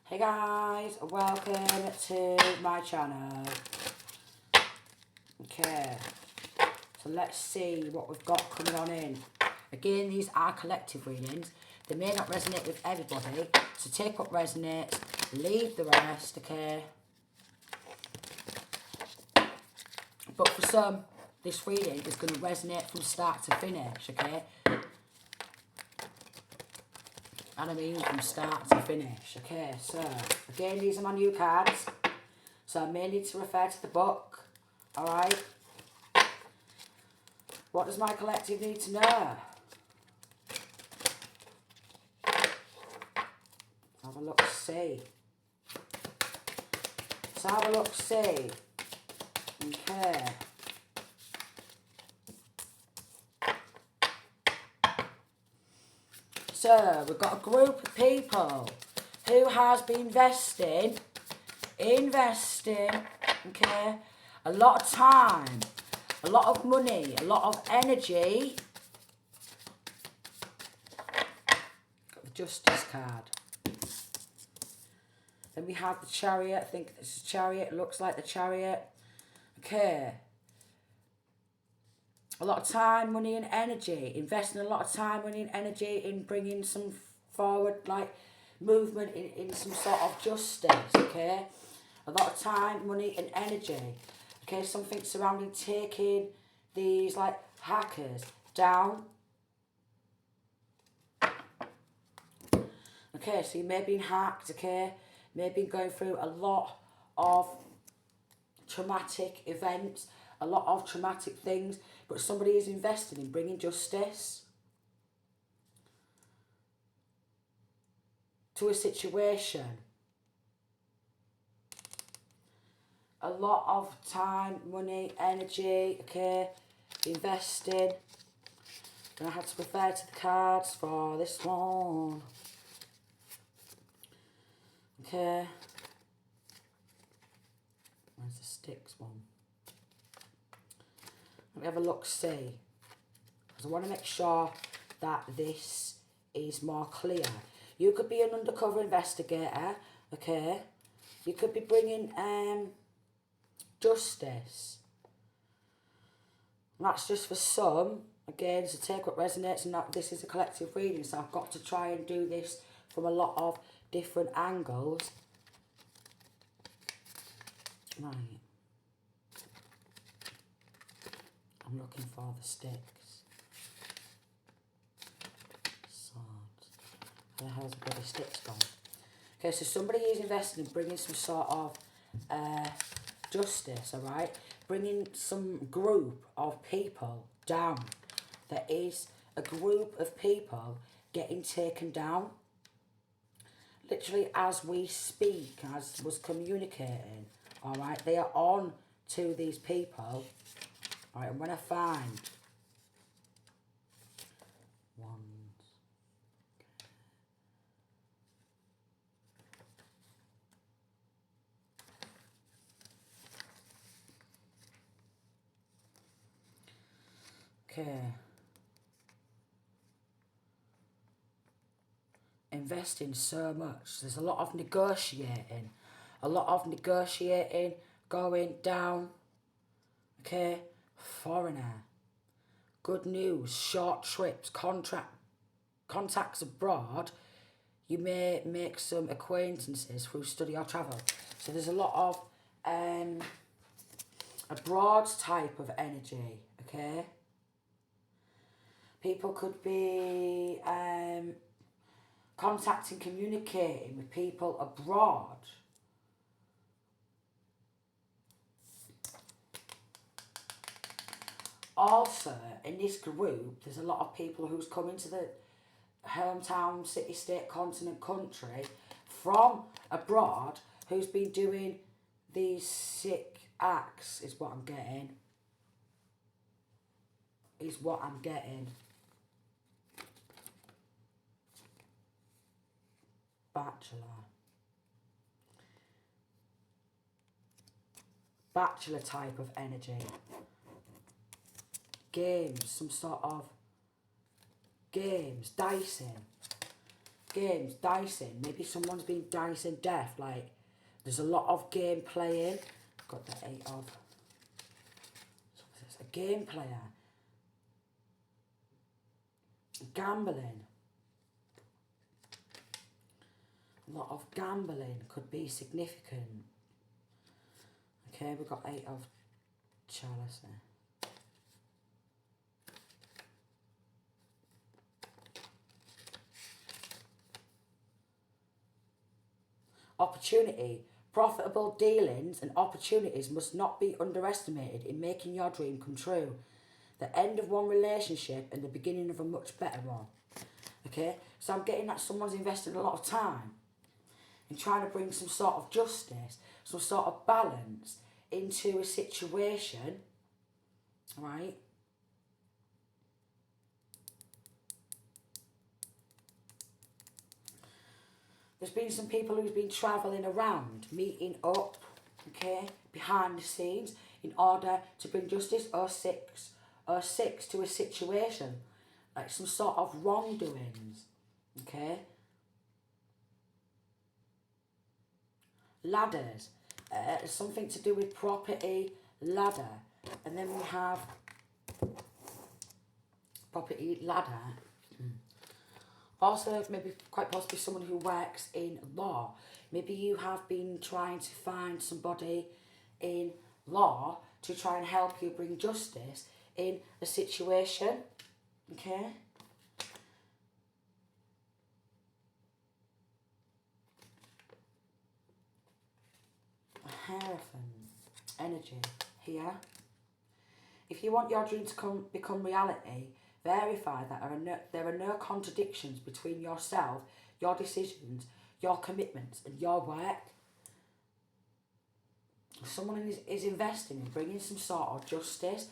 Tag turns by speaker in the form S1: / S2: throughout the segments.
S1: Hey guys, welcome to my channel. Okay, so let's see what we've got coming on in. Again, these are collective readings. They may not resonate with everybody, so take what resonates, leave the rest, okay? But for some, this reading is going to resonate from start to finish, okay? And I mean from start to finish. Okay, so again, these are my new cards. So I may need to refer to the book. Alright. What does my collective need to know? Have a look, see. Let's have a look, see. Okay. So, we've got a group of people who has been investing, okay, a lot of time, a lot of money, a lot of energy. Got the Justice card. Then we have the Chariot. I think this is Chariot. It looks like the Chariot. Okay. A lot of time, money and energy. Investing a lot of time, money and energy in bringing some forward, like, movement in some sort of justice, okay? A lot of time, money and energy. Okay, something surrounding taking these, like, hackers down. Okay, so you may have been hacked, okay? May have been going through a lot of traumatic events, a lot of traumatic things, but somebody is invested in bringing justice to a situation. A lot of time, money, energy, okay, invested. And I had to refer to the cards for this one. Okay. Where's the sticks one? Let me have a look, see. Because I want to make sure that this is more clear. You could be an undercover investigator, okay? You could be bringing justice. And that's just for some. Again, so take what resonates, and that this is a collective reading, so I've got to try and do this from a lot of different angles. Right. I'm looking for the sticks. Swords. Where the hell's the bloody sticks gone? Okay, so somebody is investing in bringing some sort of justice, alright? Bringing some group of people down. There is a group of people getting taken down. Literally as we speak, as was communicating, alright? They are on to these people. Alright, and when I find wands, okay. Investing so much. There's a lot of negotiating. A lot of negotiating going down. Okay. Foreigner. Good news. Short trips. Contacts abroad. You may make some acquaintances through study or travel. So there's a lot of abroad type of energy. Okay. People could be contacting, communicating with people abroad. Also, in this group, there's a lot of people who's come into the hometown, city, state, continent, country from abroad who's been doing these sick acts, is what I'm getting. Is what I'm getting. Bachelor type of energy. Games, some sort of games, dicing. games, dicing. Maybe someone's been dicing death. Like, there's a lot of game playing. I've got the 8 of... So it's a game player. Gambling. A lot of gambling could be significant. Okay, we've got 8 of chalice there. Opportunity. Profitable dealings and opportunities must not be underestimated in making your dream come true. The end of one relationship and the beginning of a much better one. Okay, so I'm getting that someone's invested a lot of time in trying to bring some sort of justice, some sort of balance into a situation, right? There's been some people who's been travelling around, meeting up, okay, behind the scenes in order to bring justice or six to a situation, like some sort of wrongdoings, okay? Ladders, something to do with property, ladder, and then we have property, ladder. Also, maybe quite possibly someone who works in law. Maybe you have been trying to find somebody in law to try and help you bring justice in a situation, okay? A Hierophant energy here. If you want your dream to become reality, verify that there are no contradictions between yourself, your decisions, your commitments and your work. Someone is investing in bringing some sort of justice.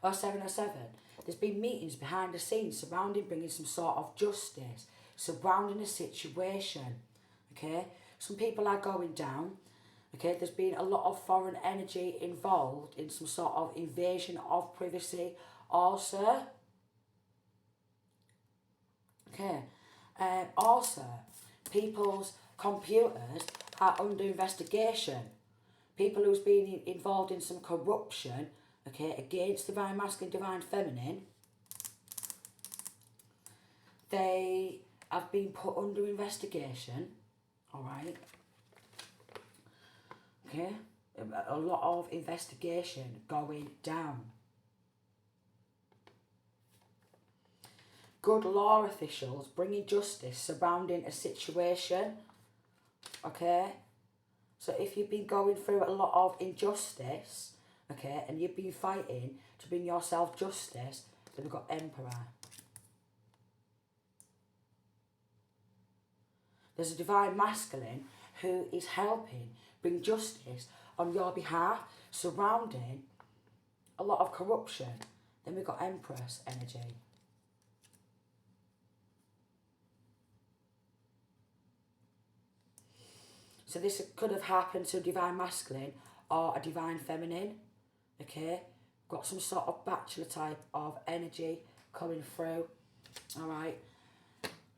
S1: 0707, there's been meetings behind the scenes surrounding bringing some sort of justice, surrounding a situation, okay? Some people are going down, okay? There's been a lot of foreign energy involved in some sort of invasion of privacy also. Okay, also, people's computers are under investigation. People who's been involved in some corruption, okay, against divine masculine, divine feminine, they have been put under investigation, alright? Okay, a lot of investigation going down. Good law officials bringing justice surrounding a situation, okay? So if you've been going through a lot of injustice, okay, and you've been fighting to bring yourself justice, then we've got Emperor. There's a divine masculine who is helping bring justice on your behalf, surrounding a lot of corruption. Then we've got Empress energy. So this could have happened to a divine masculine or a divine feminine, okay? Got some sort of bachelor type of energy coming through, all right?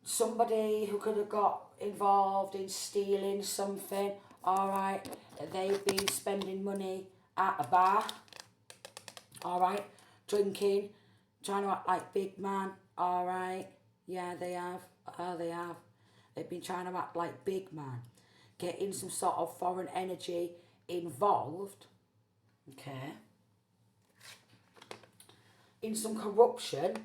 S1: Somebody who could have got involved in stealing something, all right? They've been spending money at a bar, all right? Drinking, trying to act like big man, all right? Yeah, they have. Oh, they have. They've been trying to act like big man. Getting some sort of foreign energy involved, okay, in some corruption.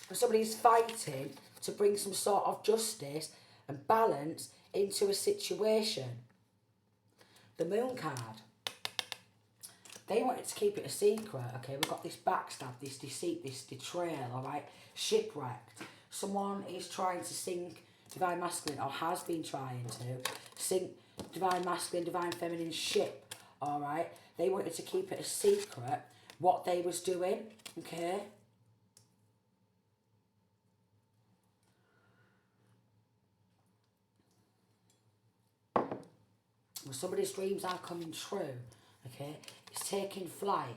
S1: And somebody's fighting to bring some sort of justice and balance into a situation. The Moon card. They wanted to keep it a secret, okay? We've got this backstab, this deceit, this betrayal, all right? Shipwrecked. Someone is trying to sink divine masculine, or has been trying to sink divine masculine, divine feminine ship, all right? They wanted to keep it a secret what they was doing, okay? Well, somebody's dreams are coming true, okay? It's taking flight.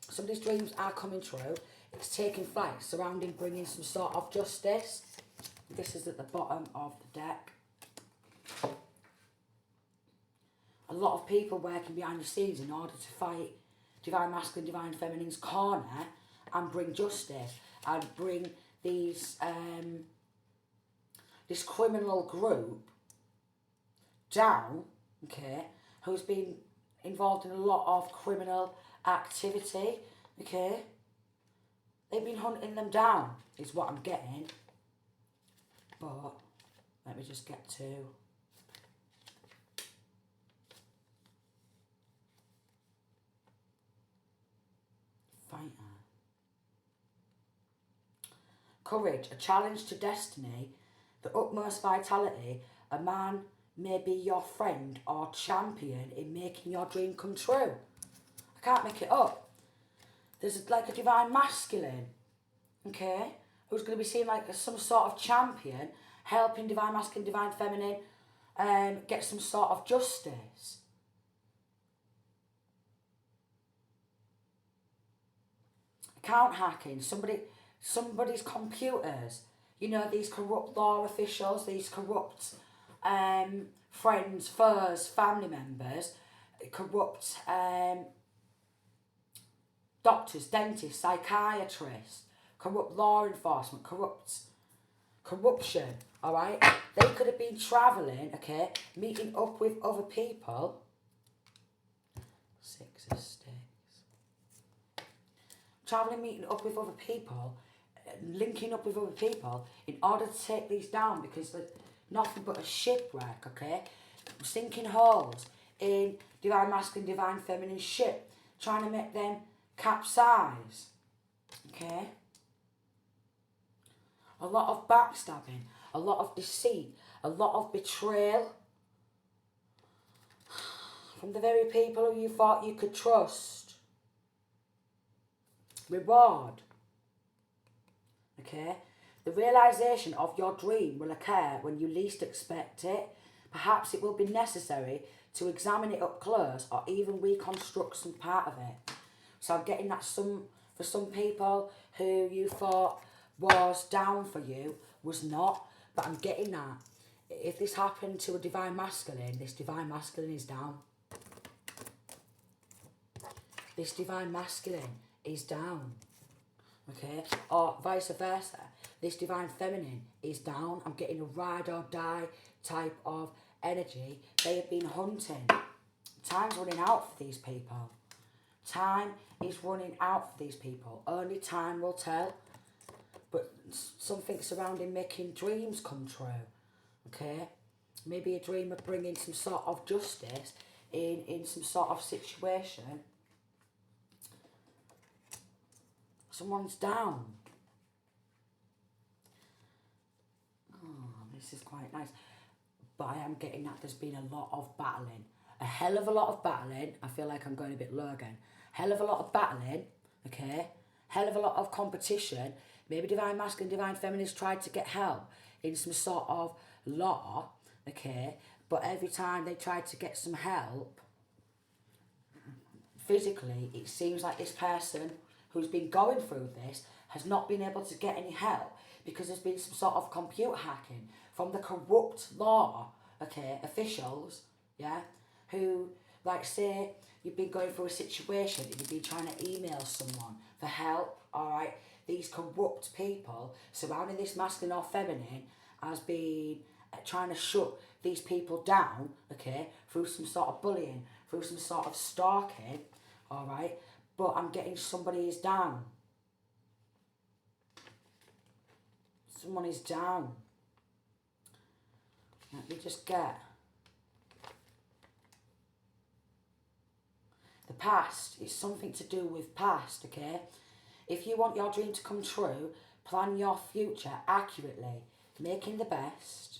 S1: Somebody's dreams are coming true. It's taking flight surrounding bringing some sort of justice. This is at the bottom of the deck. A lot of people working behind the scenes in order to fight Divine Masculine, Divine Feminine's corner and bring justice and bring these this criminal group down, okay, who's been involved in a lot of criminal activity, okay. They've been hunting them down, is what I'm getting. But let me just get to fighter. Courage, a challenge to destiny, the utmost vitality. A man may be your friend or champion in making your dream come true. I can't make it up. There's like a divine masculine, okay, who's going to be seen like some sort of champion, helping divine masculine, divine feminine get some sort of justice. Account hacking, somebody's computers, you know, these corrupt law officials, these corrupt friends, foes, family members, corrupt doctors, dentists, psychiatrists, corrupt law enforcement, corruption, all right? They could have been travelling, okay, meeting up with other people. Six of Sticks. Travelling, meeting up with other people, linking up with other people in order to take these down, because they're nothing but a shipwreck, okay? Sinking holes in divine masculine, divine feminine ship, trying to make them capsize, okay? A lot of backstabbing, a lot of deceit, a lot of betrayal from the very people who you thought you could trust. Reward, okay? The realisation of your dream will occur when you least expect it. Perhaps it will be necessary to examine it up close or even reconstruct some part of it. So I'm getting that for some people who you thought was down for you was not, but I'm getting that. If this happened to a divine masculine, this divine masculine is down. This divine masculine is down, okay? Or vice versa. This divine feminine is down. I'm getting a ride or die type of energy. They have been hunting. Time's running out for these people. Time is running out for these people. Only time will tell. But something surrounding making dreams come true, okay? Maybe a dream of bringing some sort of justice in some sort of situation. Someone's down. Oh, this is quite nice. But I am getting that there's been a lot of battling. A hell of a lot of battling. I feel like I'm going a bit low again. Hell of a lot of battling, okay? Hell of a lot of competition. Maybe divine masculine, divine feminist tried to get help in some sort of law, okay? But every time they tried to get some help, physically, it seems like this person who's been going through this has not been able to get any help because there's been some sort of computer hacking from the corrupt law, okay, officials, yeah, who, like, say you've been going through a situation and you've been trying to email someone for help, all right? These corrupt people surrounding this masculine or feminine has been trying to shut these people down, okay, through some sort of bullying, through some sort of stalking, all right? But I'm getting somebody is down. Someone is down. Let me just get... The past. It's something to do with past, okay? If you want your dream to come true, plan your future accurately, making the best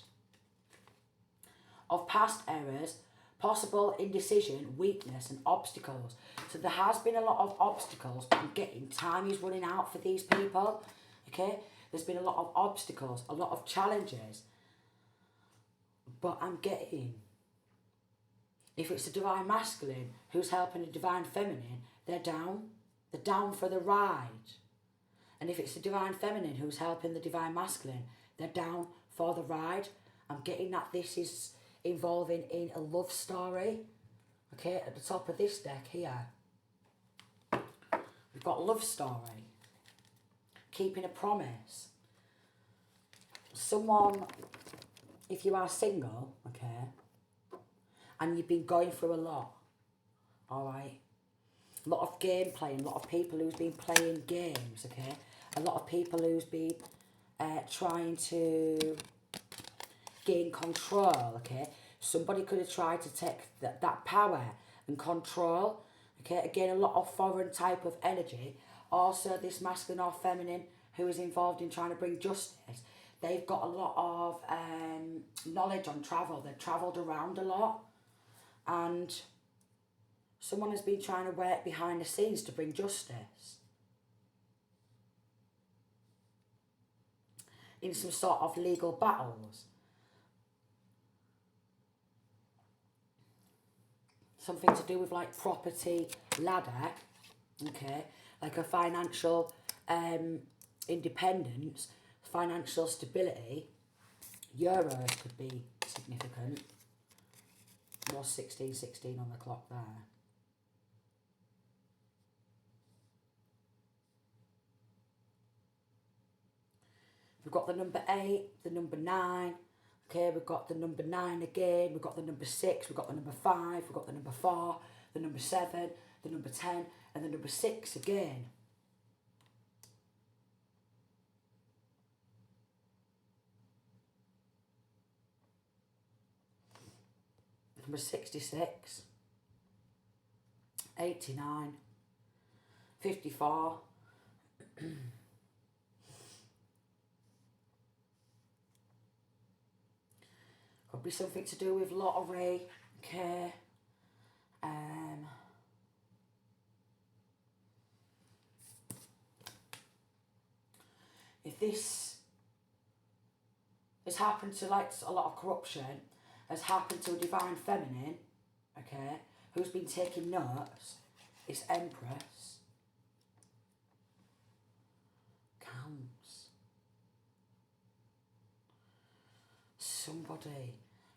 S1: of past errors, possible indecision, weakness and obstacles. So there has been a lot of obstacles, but I'm getting time is running out for these people, okay? There's been a lot of obstacles, a lot of challenges, but I'm getting, if it's a divine masculine who's helping a divine feminine, they're down. They're down for the ride. And if it's the divine feminine who's helping the divine masculine, they're down for the ride. I'm getting that this is involving in a love story. Okay, at the top of this deck here, we've got love story, keeping a promise. Someone, if you are single, okay, and you've been going through a lot, alright, a lot of game playing, a lot of people who's been playing games, okay, a lot of people who's been trying to gain control, okay. Somebody could have tried to take that power and control, okay. Again, a lot of foreign type of energy. Also, this masculine or feminine who is involved in trying to bring justice, they've got a lot of knowledge on travel. They've travelled around a lot, and someone has been trying to work behind the scenes to bring justice in some sort of legal battles. Something to do with like property ladder, okay, like a financial independence, financial stability. Euros could be significant. Was 1616 on the clock there. We've got the number 8, the number 9. Okay, we've got the number 9 again, we've got the number 6, we've got the number 5, we've got the number 4, the number 7, the number 10, and the number 6 again. Number 66, 89, 54. Could be something to do with lottery, okay. If this has happened to like a lot of corruption, has happened to a divine feminine, okay, who's been taking notes, it's Empress. Counts. Somebody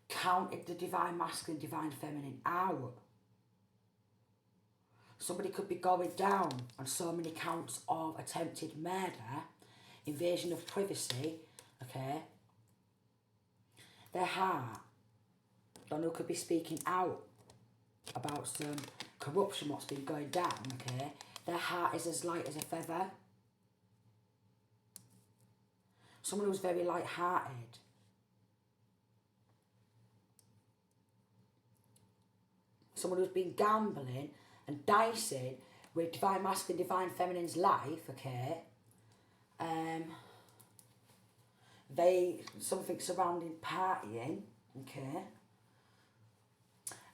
S1: counted the divine masculine, divine feminine out. Somebody could be going down on so many counts of attempted murder, invasion of privacy, okay. Their heart, don't know, could be speaking out about some corruption, what's been going down, okay. Their heart is as light as a feather. Someone who's very light-hearted. Someone who's been gambling and dicing with divine masculine, divine feminine's life, okay. Something surrounding partying, okay.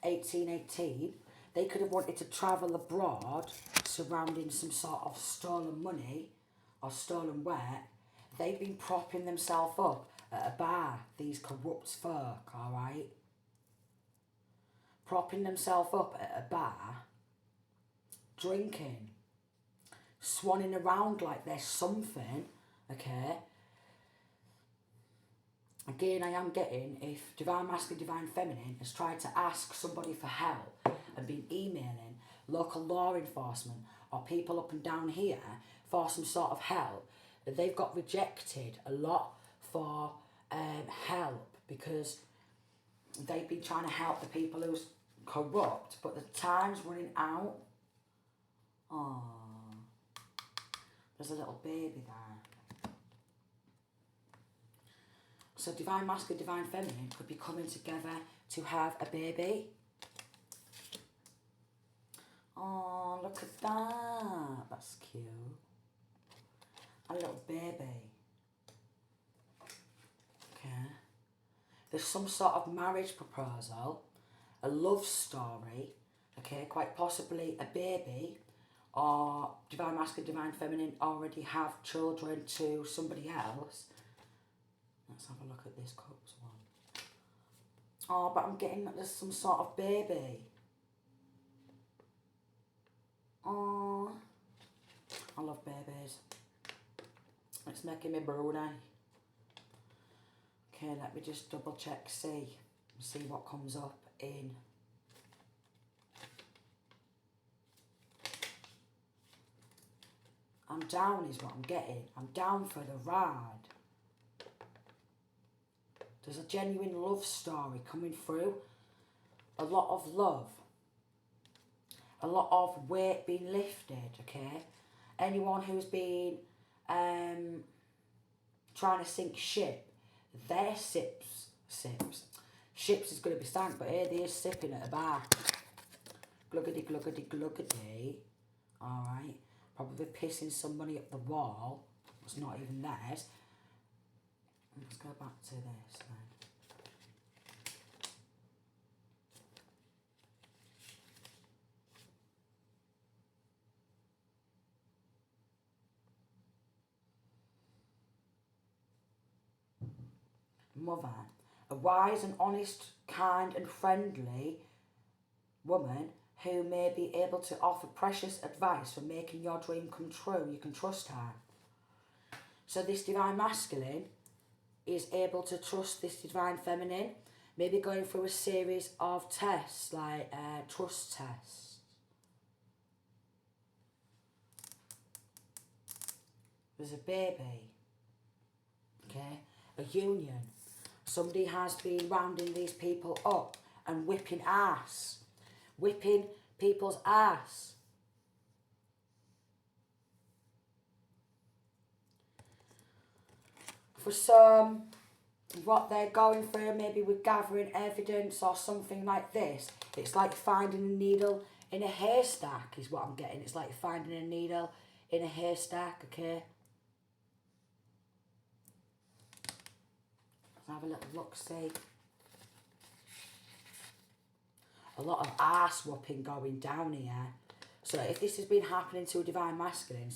S1: 1818, they could have wanted to travel abroad surrounding some sort of stolen money or stolen work. They've been propping themselves up at a bar, these corrupt folk, alright? Propping themselves up at a bar, drinking, swanning around like there's something, okay? Again, I am getting, if divine masculine, divine feminine has tried to ask somebody for help and been emailing local law enforcement or people up and down here for some sort of help, they've got rejected a lot for help because they've been trying to help the people who's corrupt, but the time's running out. Oh, there's a little baby there. So divine masculine, divine feminine could be coming together to have a baby. Oh, look at that. That's cute. A little baby. Okay. There's some sort of marriage proposal, a love story, okay, quite possibly a baby, or divine masculine, divine feminine already have children to somebody else. Let's have a look at this cups one. Oh, but I'm getting that there's some sort of baby. Oh, I love babies. It's making me brony. Okay, let me just double check, see what comes up in. I'm down is what I'm getting. I'm down for the ride. There's a genuine love story coming through. A lot of love. A lot of weight being lifted, okay? Anyone who's been trying to sink ship, their ships is going to be sank, but here they is sipping at a bar. Gluggedy, gluggedy, gluggedy. Alright. Probably pissing somebody up the wall. It's not even theirs. Let's go back to this then. Mother, a wise and honest, kind and friendly woman who may be able to offer precious advice for making your dream come true. You can trust her. So this divine masculine is able to trust this divine feminine, maybe going through a series of tests, like trust tests. There's a baby, okay, a union. Somebody has been rounding these people up and whipping ass. Whipping people's ass. For some, what they're going through, maybe with gathering evidence or something like this, it's like finding a needle in a haystack is what I'm getting. It's like finding a needle in a haystack, okay? Let's have a little look-see. A lot of ass whooping going down here. So if this has been happening to a divine masculine,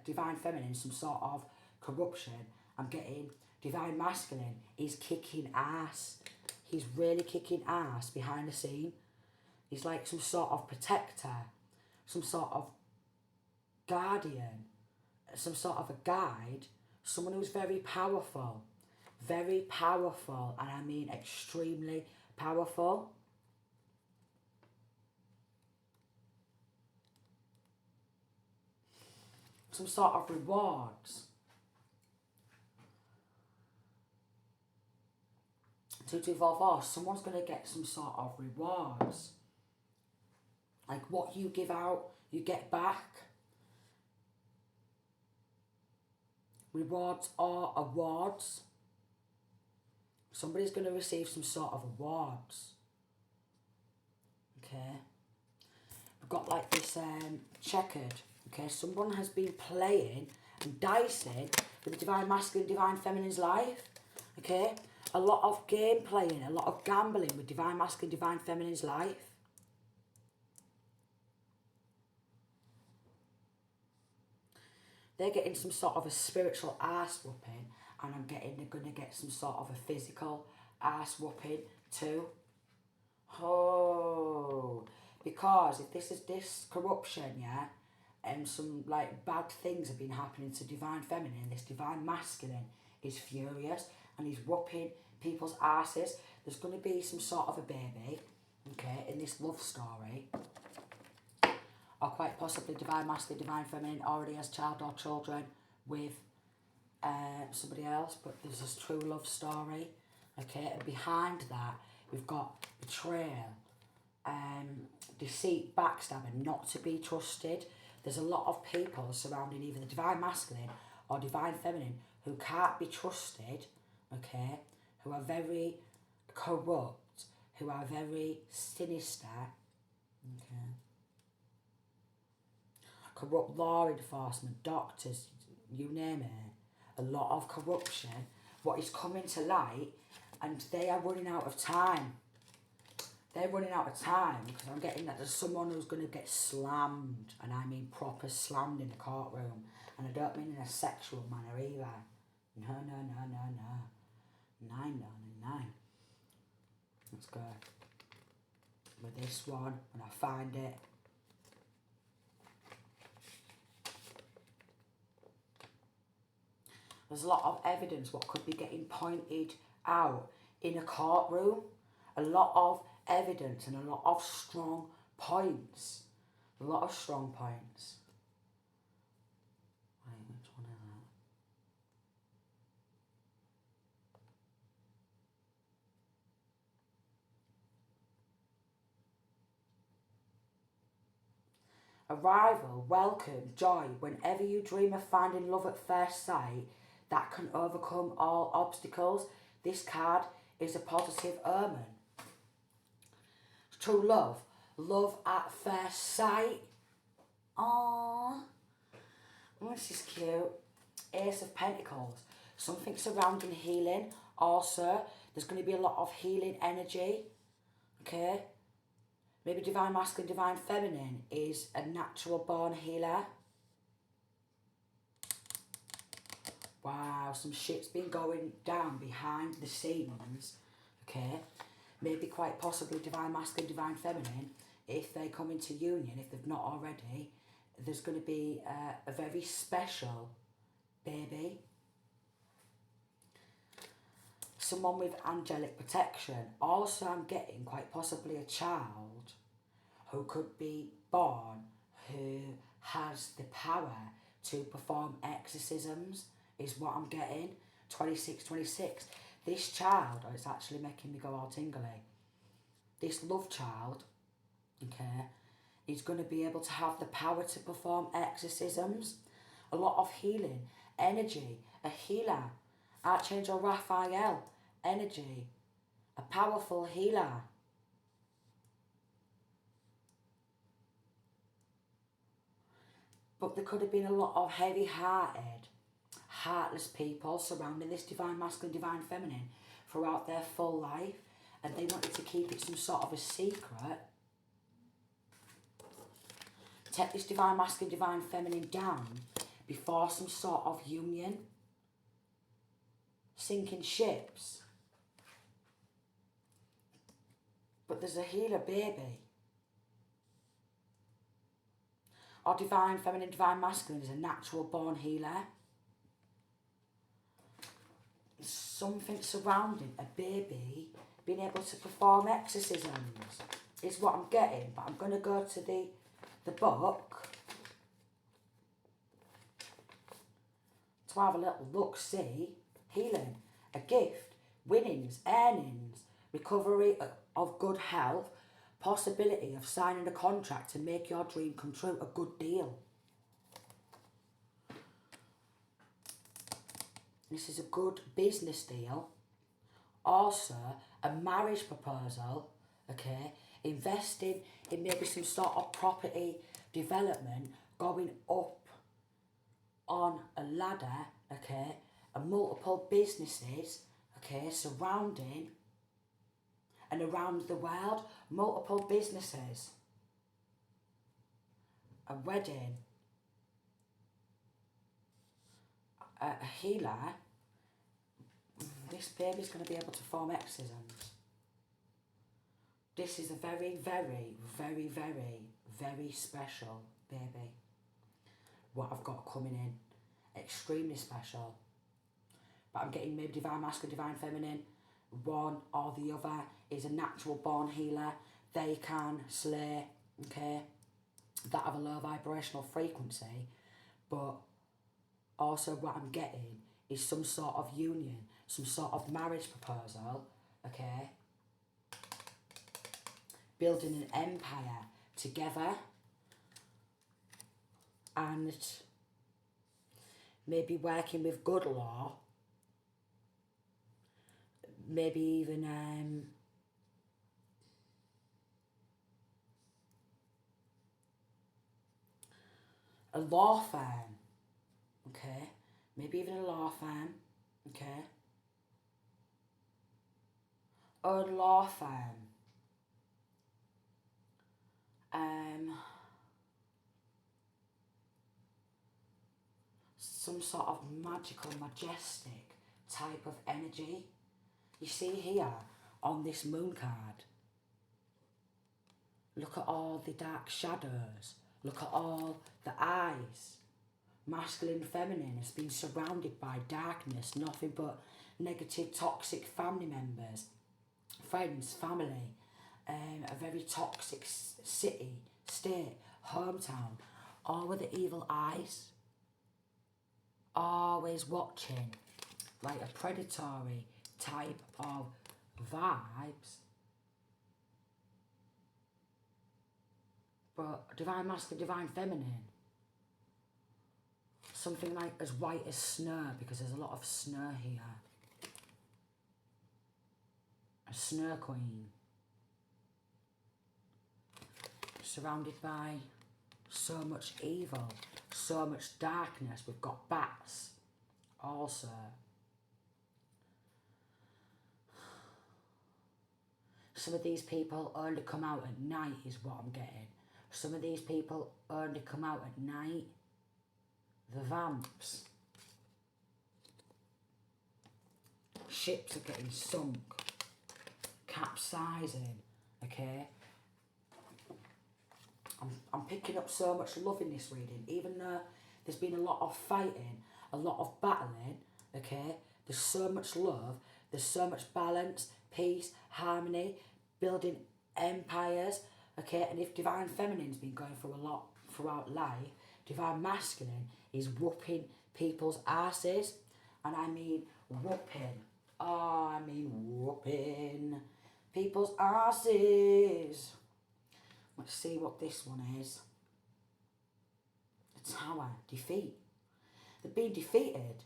S1: divine feminine, some sort of corruption, I'm getting divine masculine is kicking ass. He's really kicking ass behind the scene. He's like some sort of protector, some sort of guardian, some sort of a guide, someone who's very powerful, and I mean extremely powerful. Some sort of rewards. To evolve off, someone's going to get some sort of rewards. Like what you give out, you get back. Rewards or awards. Somebody's going to receive some sort of awards. Okay. We've got like this checkered. Okay, someone has been playing and dicing with the divine masculine, divine feminine's life. Okay, a lot of game playing, a lot of gambling with divine masculine, divine feminine's life. They're getting some sort of a spiritual ass whooping, and I'm getting they're going to get some sort of a physical ass whooping too. Oh, because if this is this corruption, yeah, and some like bad things have been happening to divine feminine, this divine masculine is furious and he's whooping people's asses. There's going to be some sort of a baby, okay, in this love story. Or quite possibly divine masculine, divine feminine already has child or children with somebody else, but there's this true love story, okay, and behind that we've got betrayal, deceit, backstabbing, not to be trusted. There's a lot of people surrounding either the divine masculine or divine feminine who can't be trusted, okay, who are very corrupt, who are very sinister, okay. Corrupt law enforcement, doctors, you name it. A lot of corruption, what is coming to light, and they are running out of time. They're running out of time because I'm getting that there's someone who's going to get slammed, and I mean proper slammed in the courtroom, and I don't mean in a sexual manner either. No. 9. Let's go with this one when I find it. There's a lot of evidence what could be getting pointed out in a courtroom. A lot of evidence and a lot of strong points. A lot of strong points. Right, which one is that? Arrival, welcome, joy. Whenever you dream of finding love at first sight that can overcome all obstacles, this card is a positive omen. True love, love at first sight. Aww. This is cute. Ace of Pentacles. Something surrounding healing. Also, there's going to be a lot of healing energy. Okay? Maybe Divine Masculine, Divine Feminine is a natural born healer. Wow, some shit's been going down behind the scenes. Okay? Maybe quite possibly Divine Masculine, Divine Feminine, if they come into union, if they've not already, there's going to be a very special baby. Someone with angelic protection. Also, I'm getting quite possibly a child who could be born who has the power to perform exorcisms, is what I'm getting. 26. This child, oh, it's actually making me go all tingly. This love child, okay, is going to be able to have the power to perform exorcisms. A lot of healing, energy, a healer. Archangel Raphael, energy, a powerful healer. But there could have been a lot of heavy-hearted, heartless people surrounding this Divine Masculine, Divine Feminine throughout their full life, and they wanted to keep it some sort of a secret. Take this Divine Masculine, Divine Feminine down before some sort of union. Sinking ships. But there's a healer baby. Or Divine Feminine, Divine Masculine is a natural born healer. Something surrounding a baby being able to perform exorcisms is what I'm getting. But I'm going to go to the book to have a little look, see. Healing, a gift, winnings, earnings, recovery of good health, possibility of signing a contract to make your dream come true, a good deal. This is a good business deal. Also, a marriage proposal, okay, investing in maybe some sort of property development, going up on a ladder, okay, and multiple businesses, okay, surrounding and around the world, multiple businesses, a wedding, a healer. This baby's going to be able to form exorcisms. This is a very, very, very, very, very special baby. What I've got coming in, extremely special. But I'm getting maybe Divine Masculine, Divine Feminine. One or the other is a natural born healer. They can slay, okay, that have a low vibrational frequency. But also what I'm getting is some sort of union, some sort of marriage proposal, okay. Building an empire together. And maybe working with good law. Maybe even a law firm, okay? Maybe even a law firm, okay? Or a law firm. Some sort of magical, majestic type of energy. You see here on this moon card, look at all the dark shadows, look at all the eyes. Masculine, feminine has been surrounded by darkness, nothing negative, toxic family members, friends, family, a very toxic city, state, hometown, all with the evil eyes, always watching, like a predatory type of vibes. But divine masculine, divine feminine, something like as white as snow, because there's a lot of snow here. A snow queen. Surrounded by so much evil, so much darkness. We've got bats also. Some of these people only come out at night is what I'm getting. Some of these people only come out at night. The vamps. Ships are getting sunk. Capsizing. Okay? I'm picking up so much love in this reading. Even though there's been a lot of fighting, a lot of battling. Okay? There's so much love. There's so much balance, peace, harmony, building empires. Okay? And if divine feminine's been going through a lot throughout life, divine masculine is whooping people's asses. And I mean whooping. Oh, I mean whooping people's asses. Let's see what this one is. The Tower. Defeat. They've been defeated.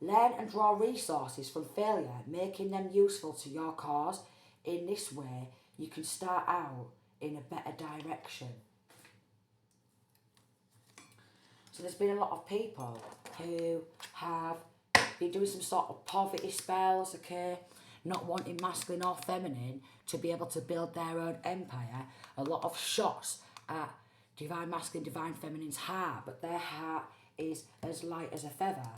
S1: Learn and draw resources from failure, making them useful to your cause. In this way, you can start out in a better direction. So there's been a lot of people who have been doing some sort of poverty spells, okay? Not wanting masculine or feminine to be able to build their own empire. A lot of shots at divine masculine, divine feminine's heart, but their heart is as light as a feather.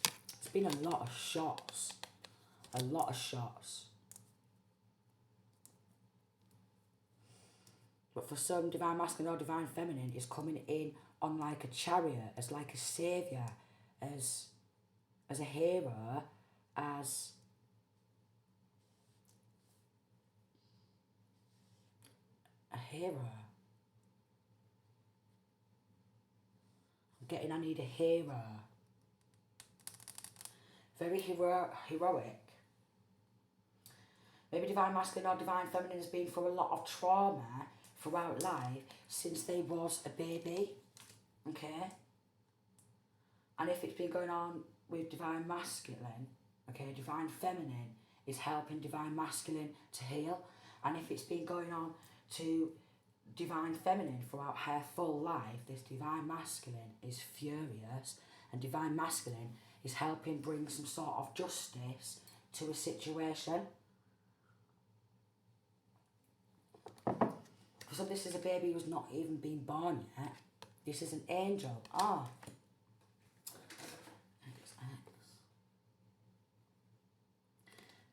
S1: There's been a lot of shots. A lot of shots. But for some, divine masculine or divine feminine is coming in on like a chariot, as like a saviour, as a hero, as a hero. I'm getting I need a hero. Very heroic. Maybe divine masculine or divine feminine has been through a lot of trauma throughout life since they was a baby. Okay? And if it's been going on with divine masculine, okay, divine feminine is helping divine masculine to heal. And if it's been going on to divine feminine throughout her full life, this divine masculine is furious, and divine masculine is helping bring some sort of justice to a situation. So this is a baby who's not even been born yet. This is an angel. Ah.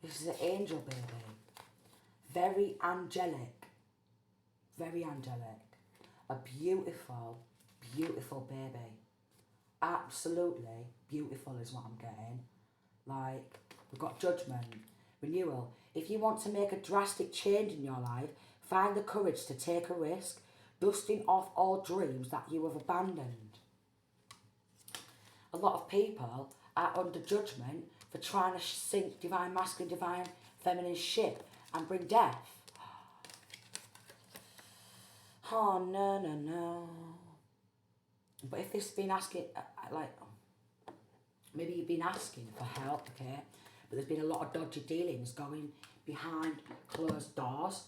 S1: This is an angel baby. Very angelic. Very angelic. A beautiful, beautiful baby. Absolutely beautiful is what I'm getting. Like, we've got judgment, renewal. If you want to make a drastic change in your life, find the courage to take a risk, dusting off all dreams that you have abandoned. A lot of people are under judgment for trying to sink divine masculine, divine feminine ship and bring death. Oh, no, no, no. But if this has been asking, like, maybe you've been asking for help, okay? But there's been a lot of dodgy dealings going behind closed doors.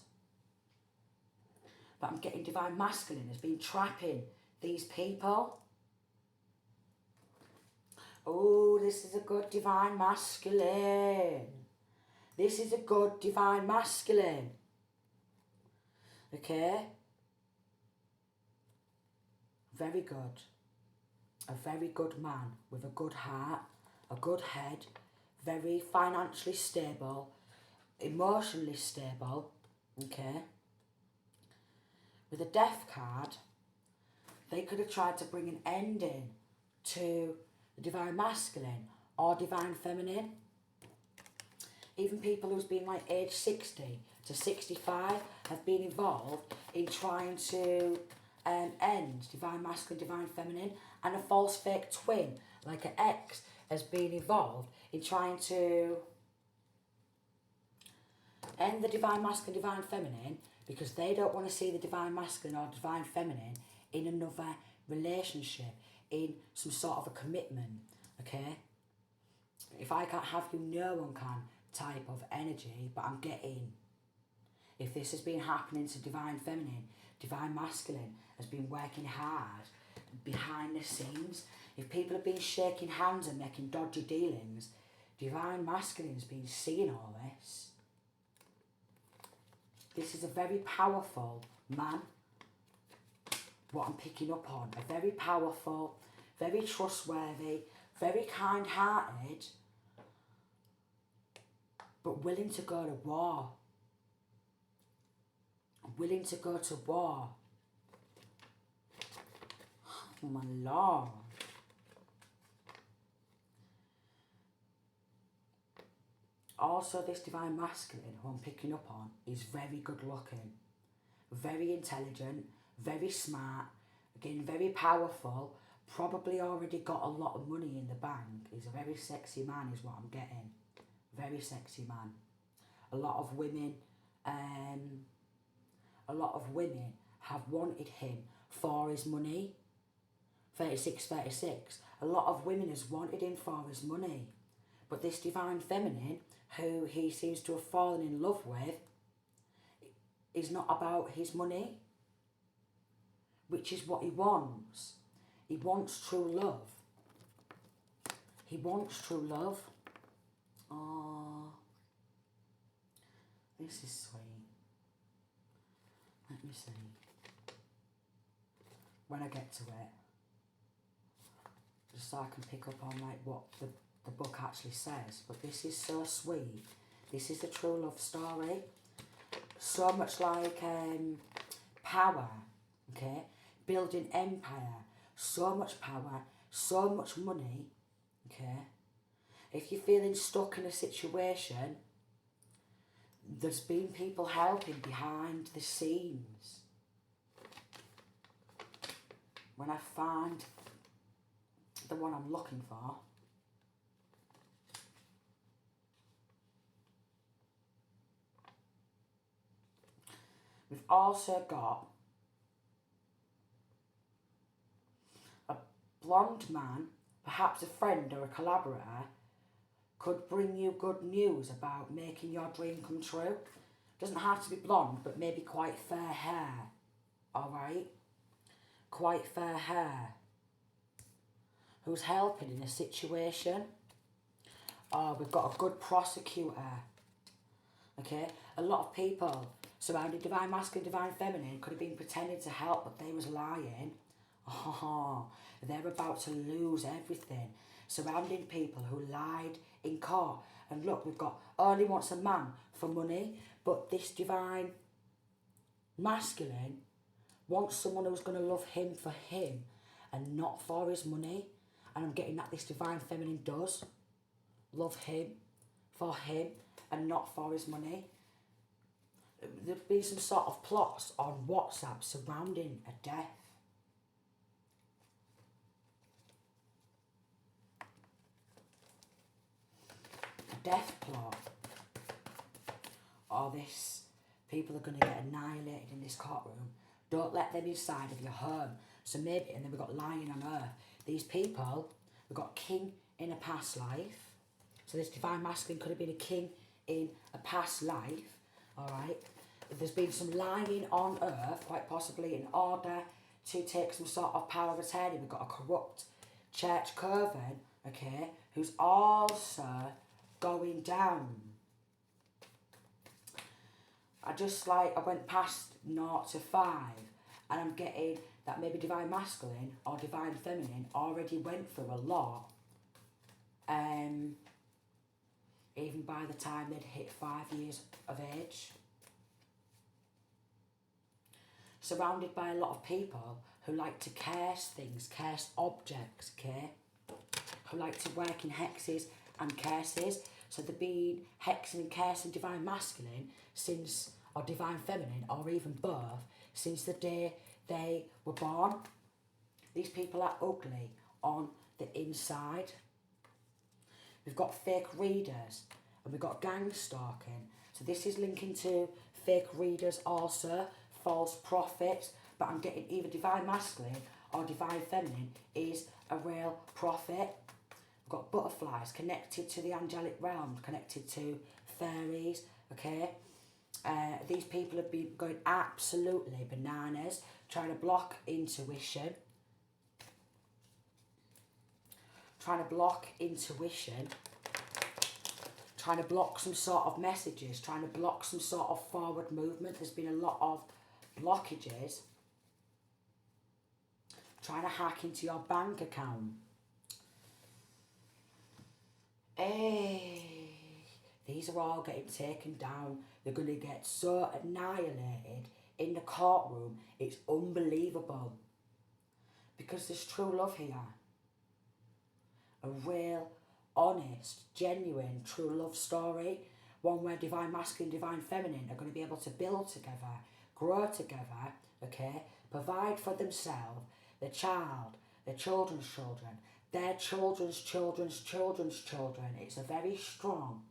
S1: But I'm getting divine masculine has been trapping these people. Oh, this is a good divine masculine. This is a good divine masculine. Okay? Very good. A very good man with a good heart, a good head, very financially stable, emotionally stable. Okay? With a death card, they could have tried to bring an ending to the divine masculine or divine feminine. even people who's been like age 60 to 65 have been involved in trying to end divine masculine, divine feminine, and a false fake twin, like an ex, has been involved in trying to end the divine masculine, divine feminine, because they don't want to see the divine masculine or divine feminine in another relationship, in some sort of a commitment, okay? If I can't have you, no one can type of energy, but I'm getting, if this has been happening to divine feminine, divine masculine has been working hard behind the scenes. If people have been shaking hands and making dodgy dealings, divine masculine has been seeing all this. This is a very powerful man, what I'm picking up on. A very powerful, very trustworthy, very kind-hearted, but willing to go to war. Willing to go to war. Oh my Lord. Also, this divine masculine, who I'm picking up on, is very good looking, very intelligent, very smart, again, very powerful, probably already got a lot of money in the bank. He's a very sexy man is what I'm getting. Very sexy man. A lot of women have wanted him for his money. 36, 36. A lot of women has wanted him for his money. But this divine feminine, who he seems to have fallen in love with, is not about his money, which is what he wants. He wants true love. He wants true love. Oh, this is sweet. Let me see. When I get to it, just so I can pick up on like what the book actually says. But this is so sweet. This is a true love story. So much like power, okay? Building empire. So much power, so much money, okay? If you're feeling stuck in a situation, there's been people helping behind the scenes. When I find the one I'm looking for, we've also got a blonde man, perhaps a friend or a collaborator, could bring you good news about making your dream come true. Doesn't have to be blonde, but maybe quite fair hair. Alright? Quite fair hair. Who's helping in a situation. Oh, we've got a good prosecutor. Okay? A lot of people surrounding divine masculine, divine feminine could have been pretending to help, but they was lying. Oh, they're about to lose everything. Surrounding people who lied in court. And look, we've got only wants a man for money, but this divine masculine wants someone who's going to love him for him and not for his money. And I'm getting that this divine feminine does love him for him and not for his money. There'd be some sort of plots on WhatsApp surrounding a death. Death plot, or this, people are going to get annihilated in this courtroom. Don't let them inside of your home. So maybe, and then we've got lying on earth. These people, we've got king in a past life. So this divine masculine could have been a king in a past life, alright? There's been some lying on earth, quite possibly in order to take some sort of power of attorney. We've got a corrupt church coven, okay, who's also going down. I went past 0 to 5 and I'm getting that maybe divine masculine or divine feminine already went through a lot, even by the time they'd hit 5 years of age. Surrounded by a lot of people who like to curse things, curse objects, okay? Who like to work in hexes and curses. So they've been hexing and cursing divine masculine since, or divine feminine, or even both, since the day they were born. These people are ugly on the inside. We've got fake readers, and we've got gang stalking. So this is linking to fake readers also, false prophets, but I'm getting either divine masculine or divine feminine is a real prophet. We've got butterflies connected to the angelic realm, connected to fairies, okay? These people have been going absolutely bananas, trying to block intuition. Trying to block intuition. Trying to block some sort of messages. Trying to block some sort of forward movement. There's been a lot of blockages. Trying to hack into your bank account. Hey, these are all getting taken down. They're going to get so annihilated in the courtroom. It's unbelievable. Because there's true love here. A real, honest, genuine, true love story. One where divine masculine, divine feminine are going to be able to build together, grow together, okay? Provide for themselves, their child, their children's children, their children's children's children's children. It's a very strong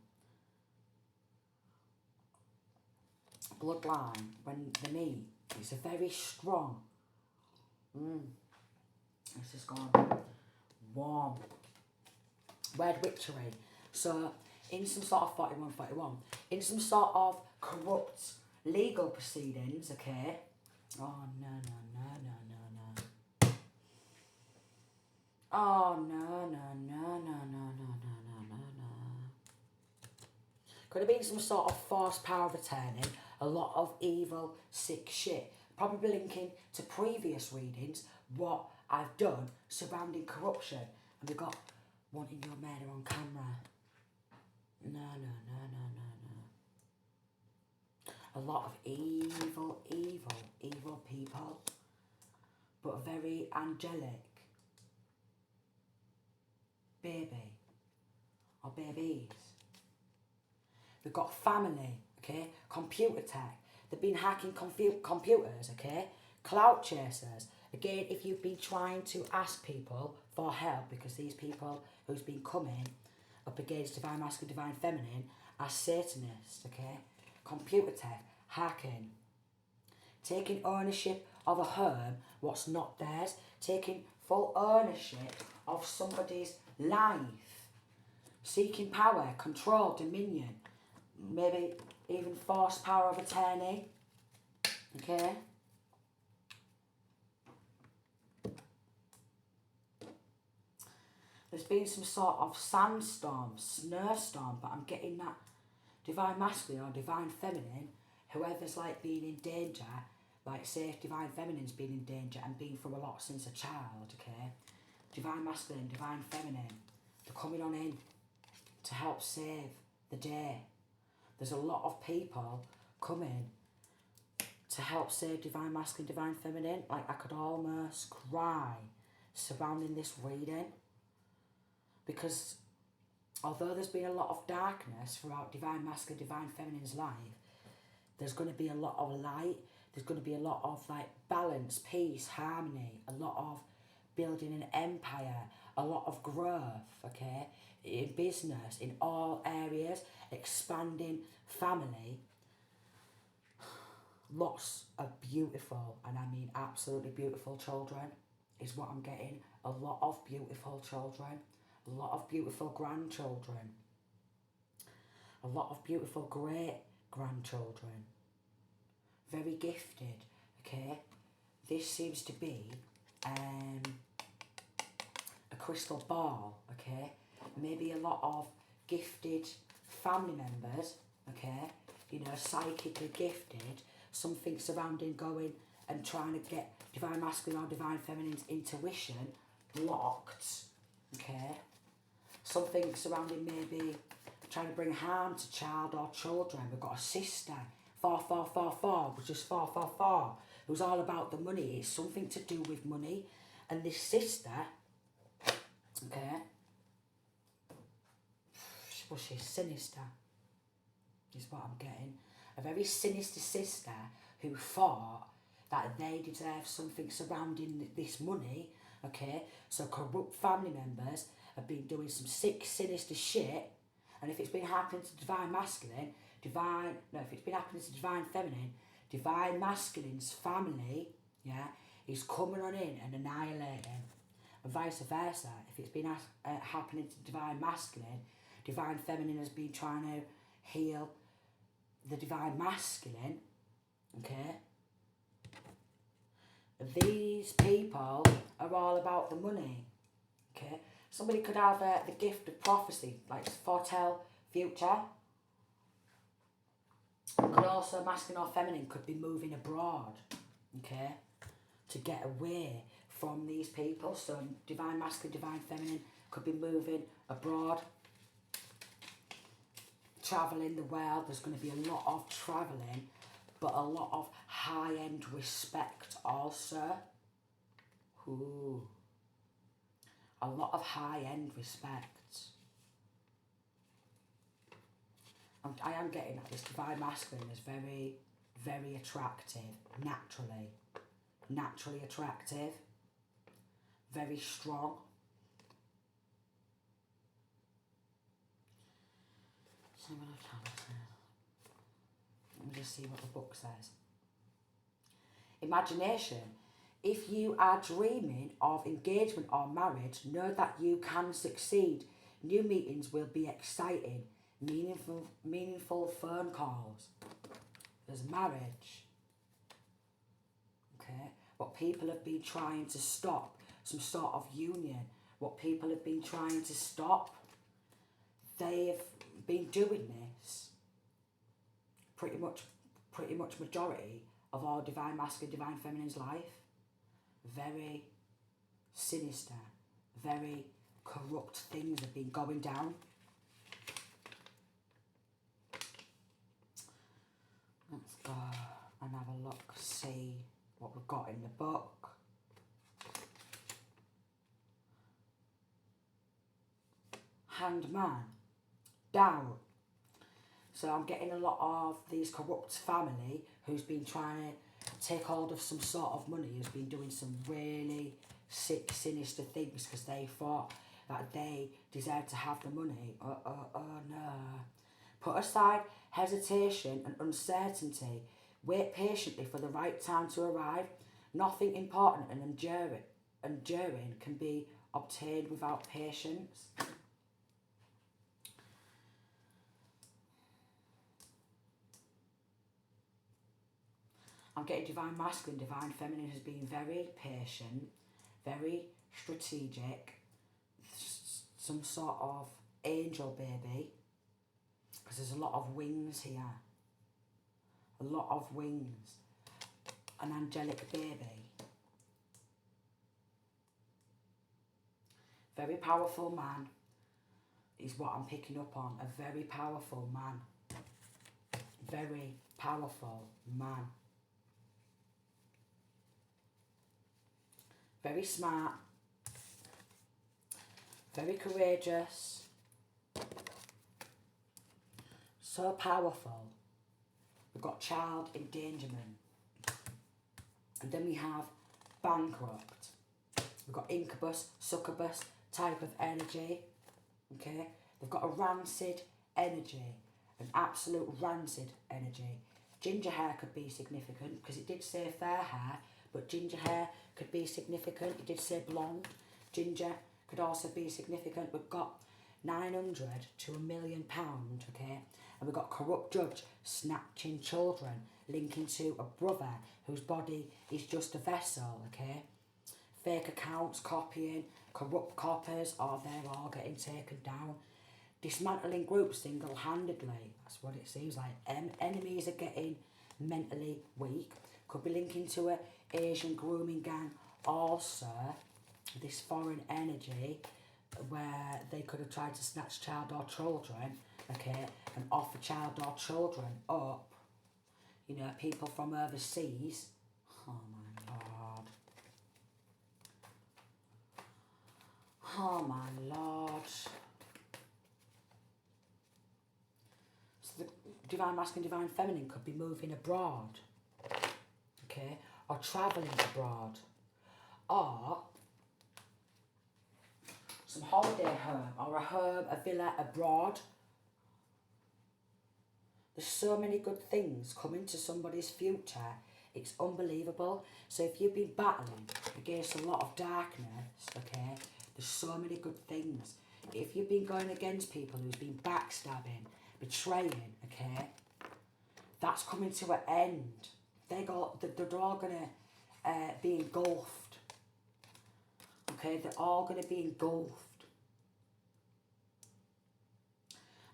S1: bloodline when they meet. It's a very strong. This is gone warm. Word witchery. So in some sort of 41, in some sort of corrupt legal proceedings, okay? Oh no. Oh no. Could have been some sort of forced power of attorney, a lot of evil, sick shit. Probably linking to previous readings, what I've done surrounding corruption. And we've got wanting your murder on camera. No. A lot of evil people. But very angelic. Baby. Or babies. We've got family, okay? Computer tech. They've been hacking computers, okay? Clout chasers. Again, if you've been trying to ask people for help, because these people who's been coming up against divine masculine, divine feminine are Satanists, okay? Computer tech, hacking. Taking ownership of a home, what's not theirs. Taking full ownership of somebody's life. Seeking power, control, dominion. Maybe even forced power of attorney. Okay? There's been some sort of sandstorm, snowstorm, but I'm getting that divine masculine or divine feminine, whoever's like being in danger, like say if divine feminine's been in danger and been through a lot since a child, okay? Divine masculine, divine feminine, they're coming on in to help save the day. There's a lot of people coming to help save divine masculine, divine feminine. Like I could almost cry surrounding this reading. Because although there's been a lot of darkness throughout divine masculine, divine feminine's life, there's going to be a lot of light. There's going to be a lot of like balance, peace, harmony, a lot of building an empire, a lot of growth, okay, in business, in all areas, expanding family. Lots of beautiful, and I mean absolutely beautiful children is what I'm getting. A lot of beautiful children, a lot of beautiful grandchildren, a lot of beautiful great-grandchildren. Very gifted, okay? This seems to be a crystal ball, okay? Maybe a lot of gifted family members, okay? You know, psychically gifted. Something surrounding going and trying to get divine masculine or divine feminine's intuition blocked, okay? Something surrounding maybe trying to bring harm to child or children. We've got a sister, 4444, which is 444, who's all about the money. It's something to do with money. And this sister, okay, Well, she's sinister, is what I'm getting. A very sinister sister who thought that they deserve something surrounding this money, okay? So corrupt family members have been doing some sick, sinister shit, and if it's been happening to divine masculine, if it's been happening to divine feminine, divine masculine's family, yeah, is coming on in and annihilating, and vice versa. If it's been happening to divine masculine, divine feminine has been trying to heal the divine masculine, okay? These people are all about the money, okay? Somebody could have the gift of prophecy, like foretell future. Could also, masculine or feminine, could be moving abroad, okay, to get away from these people. So divine masculine, divine feminine could be moving abroad, travelling the world. There's going to be a lot of travelling, but a lot of high-end respect also. Ooh. A lot of high-end respect. I am getting that this divine masculine is very, very attractive, naturally attractive, very strong. So what I'm trying to say. Let me just see what the book says. Imagination. If you are dreaming of engagement or marriage, know that you can succeed. New meetings will be exciting. Meaningful phone calls. There's marriage. Okay. What people have been trying to stop. Some sort of union. What people have been trying to stop. They've been doing this. Pretty much majority of our divine masculine, divine feminine's life. Very sinister, very corrupt things have been going down. Let's go and have a look, see what we've got in the book. Hanged Man, down. So I'm getting a lot of these corrupt family who's been trying to take hold of some sort of money, who's been doing some really sick, sinister things because they thought that they deserved to have the money. Oh no. Put aside hesitation and uncertainty. Wait patiently for the right time to arrive. Nothing important and enduring can be obtained without patience. I'm getting divine masculine, divine feminine has been very patient, very strategic, some sort of angel baby, because there's a lot of wings here, a lot of wings, an angelic baby. Very powerful man is what I'm picking up on, a very powerful man, very powerful man. Very smart, very courageous, so powerful. We've got child endangerment. And then we have bankrupt. We've got incubus, succubus type of energy. Okay? They've got a rancid energy, an absolute rancid energy. Ginger hair could be significant because it did say fair hair, but ginger hair could be significant. It did say blonde. Ginger could also be significant. We've got 900 to £1 million, okay? And we've got corrupt judge snatching children, linking to a brother whose body is just a vessel, okay? Fake accounts, copying, corrupt coppers, they're all getting taken down. Dismantling groups single-handedly. That's what it seems like. Enemies are getting mentally weak. Could be linking to a Asian grooming gang. Also, this foreign energy where they could have tried to snatch child or children, okay, and offer child or children up. You know, people from overseas. Oh my Lord. Oh my Lord. divine masculine, divine feminine could be moving abroad, okay, or travelling abroad, or some holiday home, or a home, a villa abroad. There's so many good things coming to somebody's future. It's unbelievable. So if you've been battling against a lot of darkness, okay, there's so many good things. If you've been going against people who's been backstabbing, betraying, okay, that's coming to an end. They're all going to be engulfed. Okay, they're all going to be engulfed.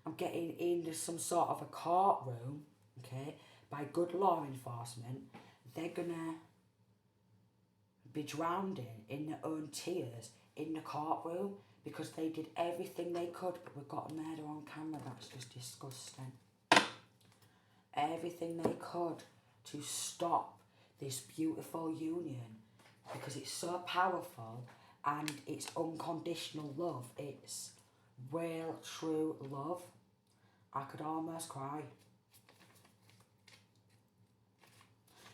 S1: I'm getting into some sort of a courtroom, okay, by good law enforcement. They're going to be drowning in their own tears in the courtroom because they did everything they could, but we've got a murder on camera. That's just disgusting. Everything they could to stop this beautiful union because it's so powerful and it's unconditional love. It's real, true love. I could almost cry.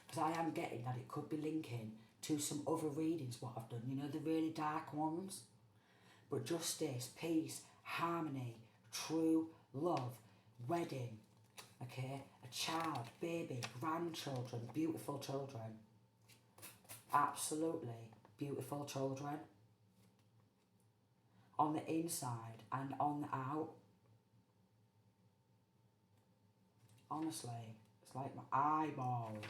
S1: Because I am getting that it could be linking to some other readings what I've done. You know, the really dark ones. But justice, peace, harmony, true love, wedding, okay, a child, baby, grandchildren, beautiful children. Absolutely beautiful children. On the inside and on the out. Honestly, it's like my eyeballs.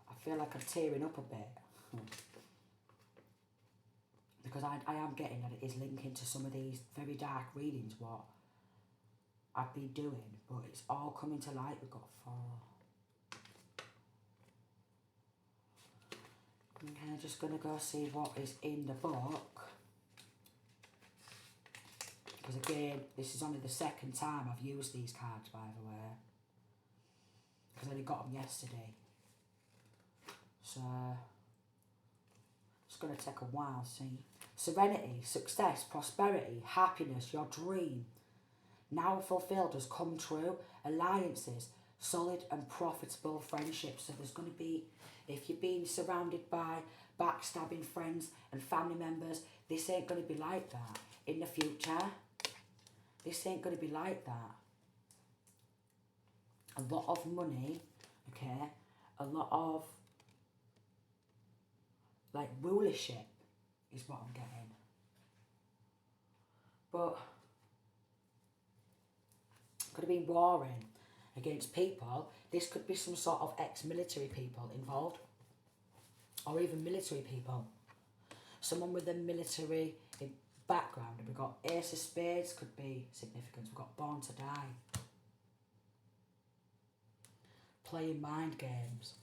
S1: I feel like I'm tearing up a bit. Because I am getting that it is linking to some of these very dark readings, what I've been doing. But it's all coming to light. We've got 4. Okay, I'm just going to go see what is in the book. Because again, this is only the second time I've used these cards, by the way. Because I only got them yesterday. So, it's going to take a while, see. Serenity, success, prosperity, happiness, your dream. Now fulfilled has come true. Alliances, solid and profitable friendships. So there's going to be, if you're being surrounded by backstabbing friends and family members, this ain't going to be like that in the future. This ain't going to be like that. A lot of money, okay, a lot of, like, rulership is what I'm getting. But, could have been warring against people. This could be some sort of ex-military people involved. Or even military people. Someone with a military background. We've got Ace of Spades, could be significant. We've got Born to Die. Playing mind games.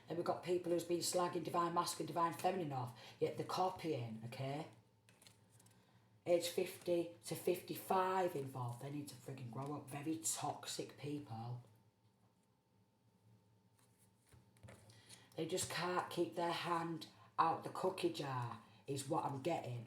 S1: And we've got people who's been slagging divine masculine, divine feminine off, yet they're copying, okay? Age 50 to 55 involved. They need to frigging grow up. Very toxic people. They just can't keep their hand out the cookie jar, is what I'm getting.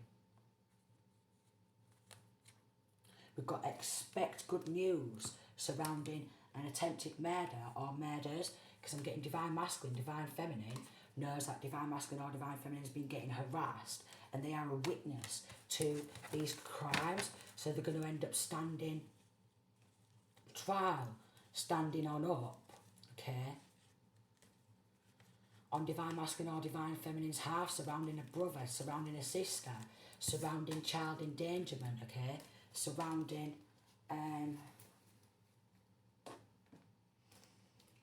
S1: We've got expect good news surrounding an attempted murder or murders, because I'm getting divine masculine, divine feminine, knows that divine masculine or divine feminine has been getting harassed and they are a witness to these crimes, so they're going to end up standing trial, standing on up, okay? On divine masculine or divine feminine's half, surrounding a brother, surrounding a sister, surrounding child endangerment, okay? Surrounding,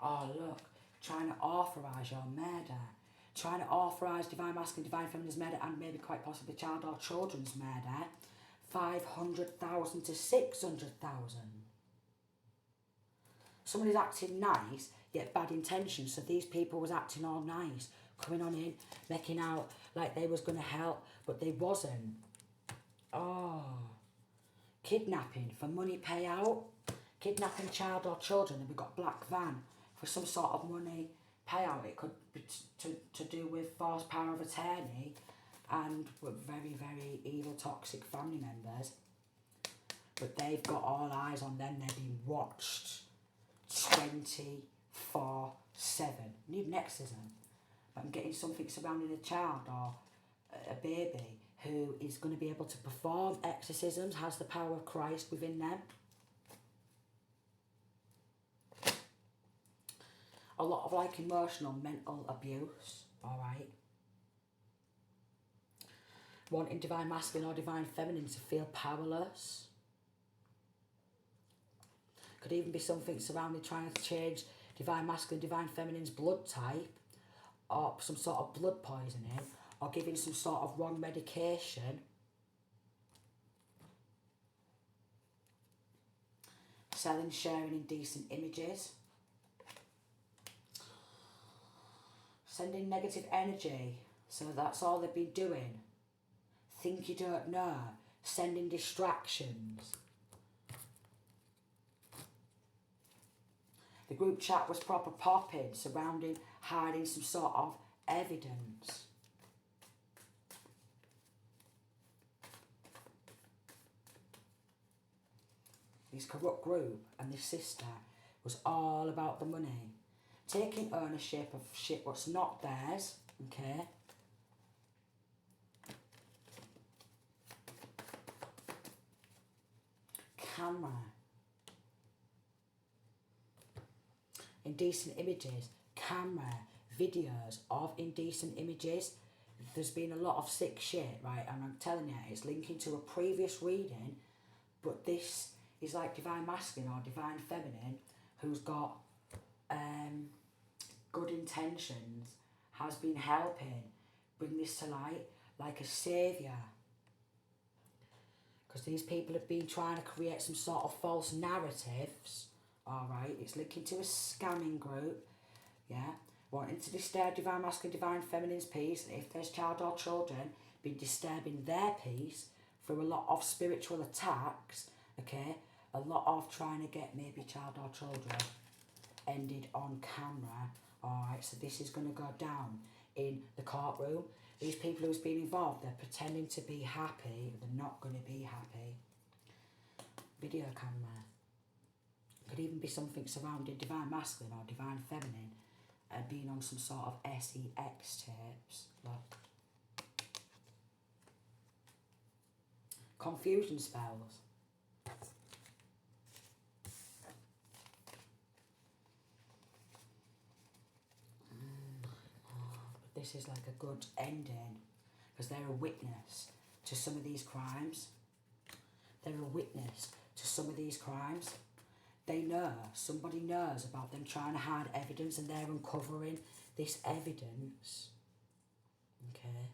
S1: oh look, trying to authorise your murder, trying to authorise divine masculine, divine feminine's murder, and maybe quite possibly child or children's murder, 500,000 to 600,000. Somebody's acting nice, yet bad intentions. So these people was acting all nice, coming on in, making out like they was going to help, but they wasn't. Oh. Kidnapping for money payout. Kidnapping child or children. And we got black van for some sort of money payout. It could be to do with false power of attorney and with very, very evil, toxic family members. but they've got all eyes on them. They're being watched 24/7. Need an exorcism. I'm getting something surrounding a child or a baby who is going to be able to perform exorcisms, has the power of Christ within them. A lot of like emotional, mental abuse, alright? Wanting divine masculine or divine feminine to feel powerless. Could even be something surrounding trying to change divine masculine, divine feminine's blood type, or some sort of blood poisoning, or giving some sort of wrong medication. Selling, sharing indecent images. Sending negative energy. So that's all they've been doing. Think you don't know. Sending distractions. The group chat was proper popping, surrounding, hiding some sort of evidence. This corrupt group and this sister was all about the money. Taking ownership of shit what's not theirs, okay? Camera. Indecent images. Camera. Videos of indecent images. There's been a lot of sick shit, right? And I'm telling you, it's linking to a previous reading, but this is like divine masculine or divine feminine who's got good intentions, has been helping bring this to light like a saviour. Because these people have been trying to create some sort of false narratives, alright? It's linking to a scamming group, yeah? Wanting to disturb divine masculine, divine feminine's peace, and if there's child or children, been disturbing their peace through a lot of spiritual attacks, okay? A lot of trying to get maybe child or children ended on camera. Alright, so this is going to go down in the courtroom. These people who's been involved, they're pretending to be happy, they're not going to be happy. Video camera. Could even be something surrounding divine masculine or divine feminine and being on some sort of sex tapes. Look. Confusion spells. This is like a good ending because they're a witness to some of these crimes. They're a witness to some of these crimes. They know, somebody knows about them trying to hide evidence and they're uncovering this evidence. Okay.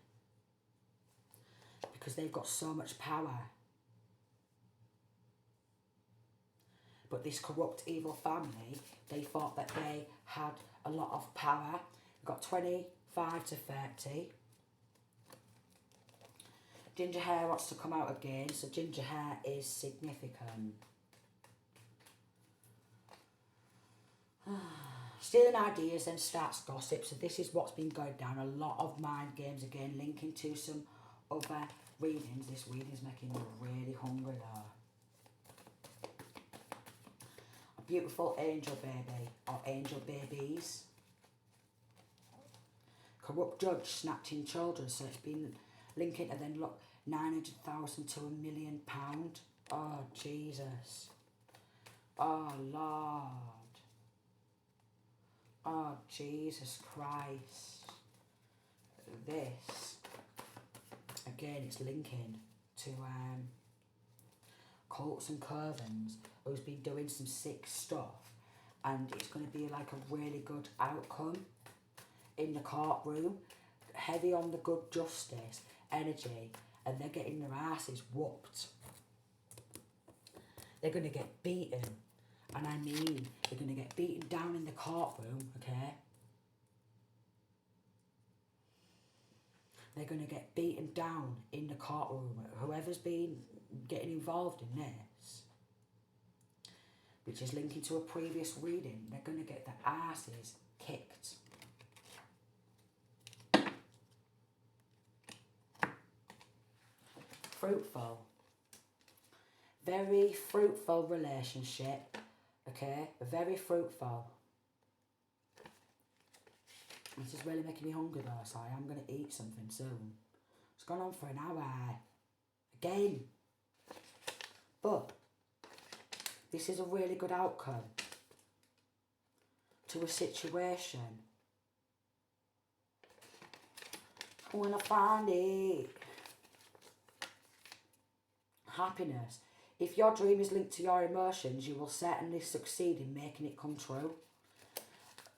S1: Because they've got so much power. But this corrupt, evil family, they thought that they had a lot of power. Got 25 to 30. Ginger hair wants to come out again, so ginger hair is significant. Stealing ideas and starts gossip, so this is what's been going down. A lot of mind games again, linking to some other readings. This reading's making me really hungry though. A beautiful angel baby, or angel babies. Corrupt judge snatching children, so it's been linking to then look 900,000 to £1 million. Oh Jesus. Oh Lord. Oh Jesus Christ. This again, it's linking to cults and covens who's been doing some sick stuff, and it's going to be like a really good outcome in the courtroom, heavy on the good justice energy, and they're getting their asses whooped. They're going to get beaten, and I mean they're going to get beaten down in the courtroom, okay? They're going to get beaten down in the courtroom. Whoever's been getting involved in this, which is linking to a previous reading, they're going to get their asses kicked. Fruitful. Very fruitful relationship. Okay, very fruitful. This is really making me hungry though, so I am going to eat something soon. It's gone on for an hour. Again. But this is a really good outcome to a situation. I want to find it. Happiness. If your dream is linked to your emotions, you will certainly succeed in making it come true.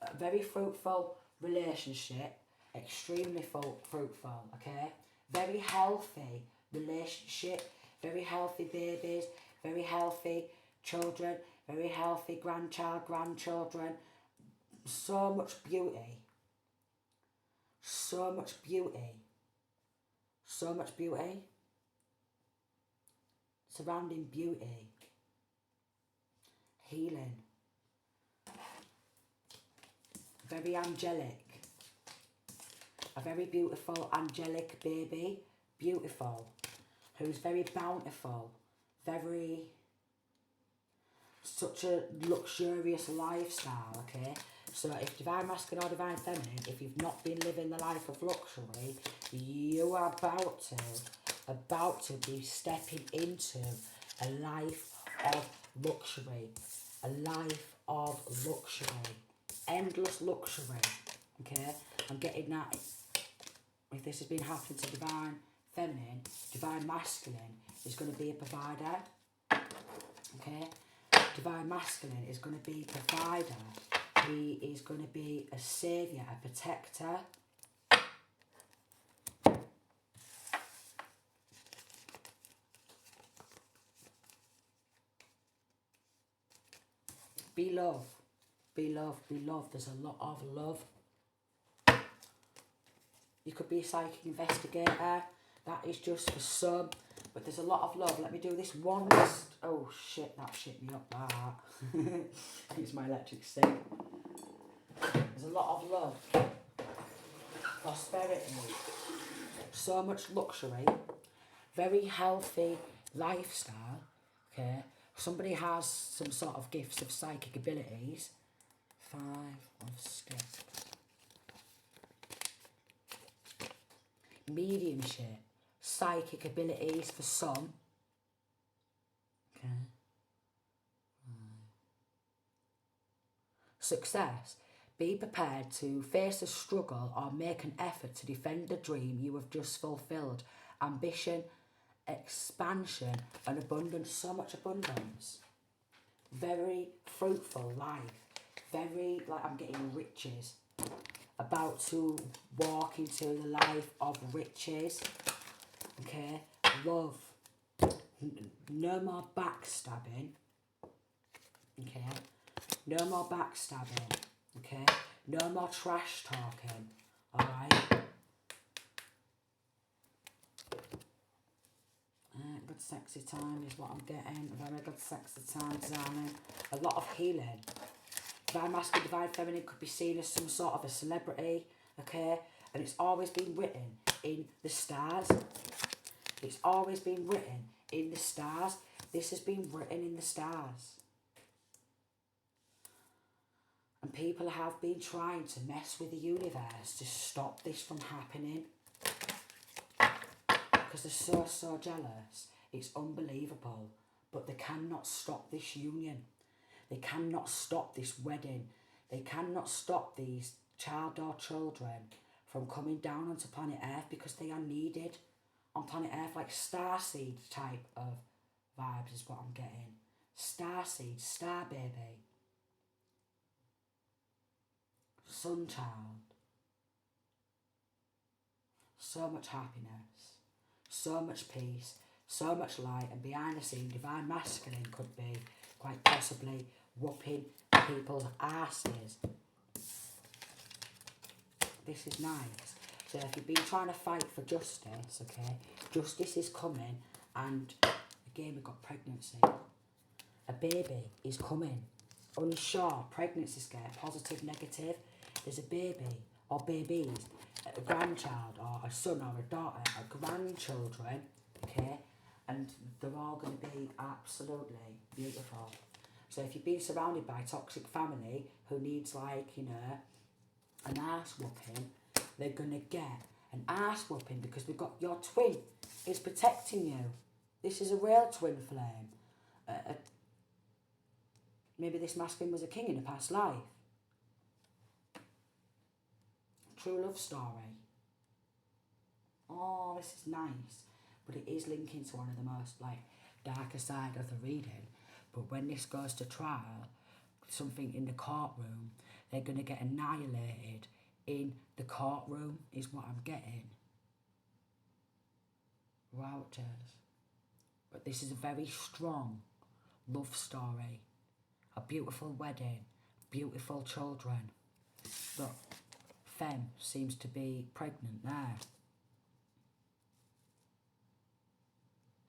S1: A very fruitful relationship, extremely fruitful, okay? Very healthy relationship, very healthy babies, very healthy children, very healthy grandchildren. So much beauty. So much beauty. So much beauty. Surrounding beauty. Healing. Very angelic. A very beautiful angelic baby. Beautiful. Who's very bountiful. Very... Such a luxurious lifestyle, okay? So if divine masculine or divine feminine, if you've not been living the life of luxury, you are about to be stepping into a life of luxury. A life of luxury. Endless luxury, okay? I'm getting that. If this has been happening to divine feminine, divine masculine is going to be a provider, okay? Divine masculine is going to be a provider. He is going to be a saviour, a protector. Be love. Be love. Be love. There's a lot of love. You could be a psychic investigator. That is just for some. But there's a lot of love. Let me do this one last... Oh shit, that shit me up, that. It's my electric stick. There's a lot of love. Prosperity. So much luxury. Very healthy lifestyle. Okay. Somebody has some sort of gifts of psychic abilities. 5 of sticks. Mediumship. Psychic abilities for some. Okay. Success. Be prepared to face a struggle or make an effort to defend the dream you have just fulfilled. Ambition, expansion and abundance. So much abundance. Very fruitful life. Very, like I'm getting riches. About to walk into the life of riches. Okay. Love. No more backstabbing. Okay. No more backstabbing. Okay. No more trash talking. Alright. Good sexy time is what I'm getting. Very good sexy time, Zana. A lot of healing. Divine masculine, divine feminine could be seen as some sort of a celebrity. Okay. And it's always been written in the stars. It's always been written in the stars. This has been written in the stars. And people have been trying to mess with the universe to stop this from happening. Because they're so jealous. It's unbelievable. But they cannot stop this union. They cannot stop this wedding. They cannot stop these child or children from coming down onto planet Earth because they are needed on planet Earth, like starseed type of vibes is what I'm getting. Starseed, star baby. Sunchild. So much happiness. So much peace. So much light. And behind the scene, divine masculine could be quite possibly whooping people's asses. This is nice. So if you've been trying to fight for justice, okay, justice is coming. And again, we've got pregnancy. A baby is coming. Unsure, pregnancy scare, positive, negative. There's a baby or babies, a grandchild or a son or a daughter, a grandchildren, okay, and they're all going to be absolutely beautiful. So if you've been surrounded by a toxic family who needs, like, you know, an arse whooping, they're going to get an arse whooping because we've got your twin is protecting you. This is a real twin flame. Maybe this masculine was a king in a past life. True love story. Oh, this is nice. But it is linking to one of the most, like, darker side of the reading. But when this goes to trial, something in the courtroom, they're going to get annihilated in the courtroom, is what I'm getting. Routers. But this is a very strong love story. A beautiful wedding, beautiful children. Look, Femme seems to be pregnant there.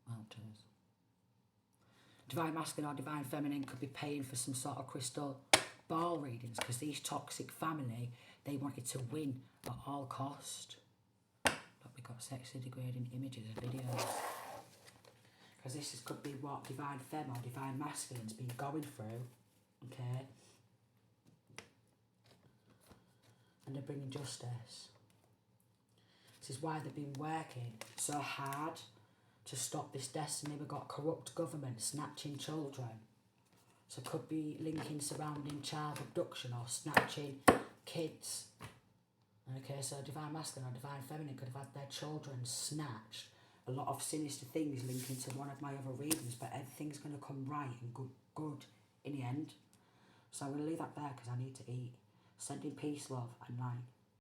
S1: Routers. Divine Masculine or Divine Feminine could be paying for some sort of crystal ball readings because these toxic family, they wanted to win at all cost. Look, we got sexually degrading images and videos. Because could be what Divine Femme or Divine Masculine's been going through. Okay? And they're bringing justice. This is why they've been working so hard to stop this destiny. We've got corrupt government snatching children. So it could be linking surrounding child abduction or snatching kids. Okay, so Divine Masculine or Divine Feminine could have had their children snatched. A lot of sinister things linking to one of my other readings, but everything's going to come right and good in the end. So I'm going to leave that there because I need to eat. Sending peace, love and light.